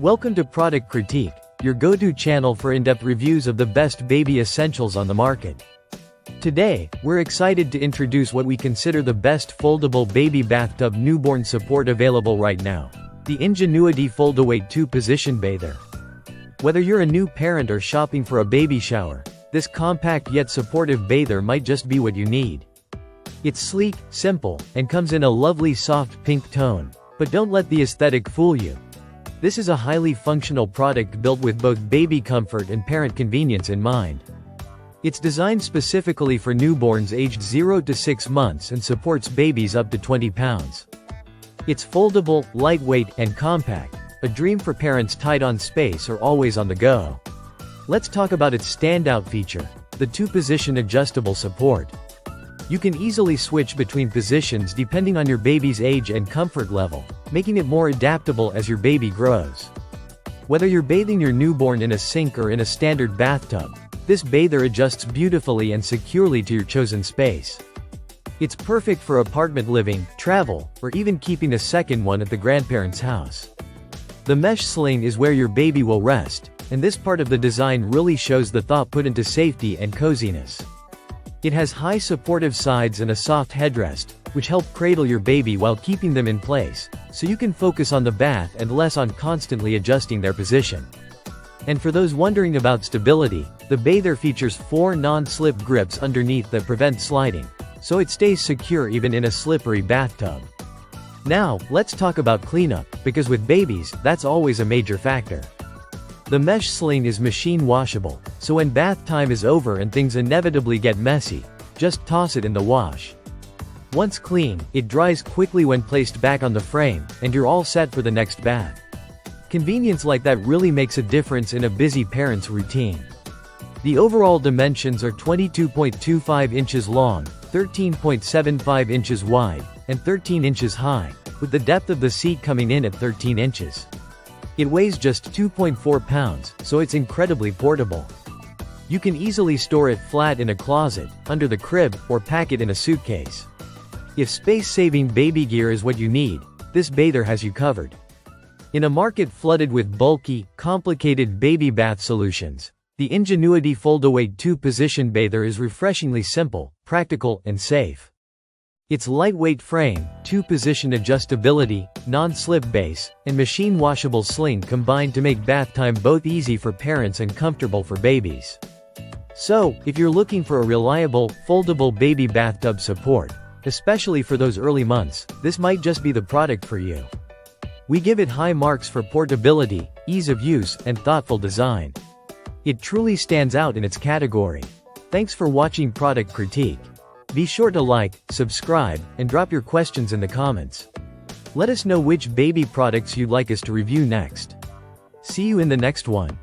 Welcome to Product Critique, your go-to channel for in-depth reviews of the best baby essentials on the market. Today, we're excited to introduce what we consider the best foldable baby bathtub newborn support available right now. The Ingenuity Foldaway 2-Position Bather. Whether you're a new parent or shopping for a baby shower, this compact yet supportive bather might just be what you need. It's sleek, simple, and comes in a lovely soft pink tone. But don't let the aesthetic fool you. This is a highly functional product built with both baby comfort and parent convenience in mind. It's designed specifically for newborns aged 0 to 6 months and supports babies up to 20 pounds. It's foldable, lightweight, and compact, a dream for parents tight on space or always on the go. Let's talk about its standout feature, the 2-position adjustable support. You can easily switch between positions depending on your baby's age and comfort level, making it more adaptable as your baby grows. Whether you're bathing your newborn in a sink or in a standard bathtub, this bather adjusts beautifully and securely to your chosen space. It's perfect for apartment living, travel, or even keeping a second one at the grandparents' house. The mesh sling is where your baby will rest, and this part of the design really shows the thought put into safety and coziness. It has high supportive sides and a soft headrest, which help cradle your baby while keeping them in place, so you can focus on the bath and less on constantly adjusting their position. And for those wondering about stability, the bather features 4 non-slip grips underneath that prevent sliding, so it stays secure even in a slippery bathtub. Now, let's talk about cleanup, because with babies, that's always a major factor. The mesh sling is machine washable, so when bath time is over and things inevitably get messy, just toss it in the wash. Once clean, it dries quickly when placed back on the frame, and you're all set for the next bath. Convenience like that really makes a difference in a busy parent's routine. The overall dimensions are 22.25 inches long, 13.75 inches wide, and 13 inches high, with the depth of the seat coming in at 13 inches. It weighs just 2.4 pounds, so it's incredibly portable. You can easily store it flat in a closet, under the crib, or pack it in a suitcase. If space-saving baby gear is what you need, this bather has you covered. In a market flooded with bulky, complicated baby bath solutions, the Ingenuity Foldaway 2-Position Bather is refreshingly simple, practical, and safe. Its lightweight frame, 2-position adjustability, non-slip base, and machine-washable sling combine to make bath time both easy for parents and comfortable for babies. So, if you're looking for a reliable, foldable baby bathtub support, especially for those early months, this might just be the product for you. We give it high marks for portability, ease of use, and thoughtful design. It truly stands out in its category. Thanks for watching Product Critique. Be sure to like, subscribe, and drop your questions in the comments. Let us know which baby products you'd like us to review next. See you in the next one.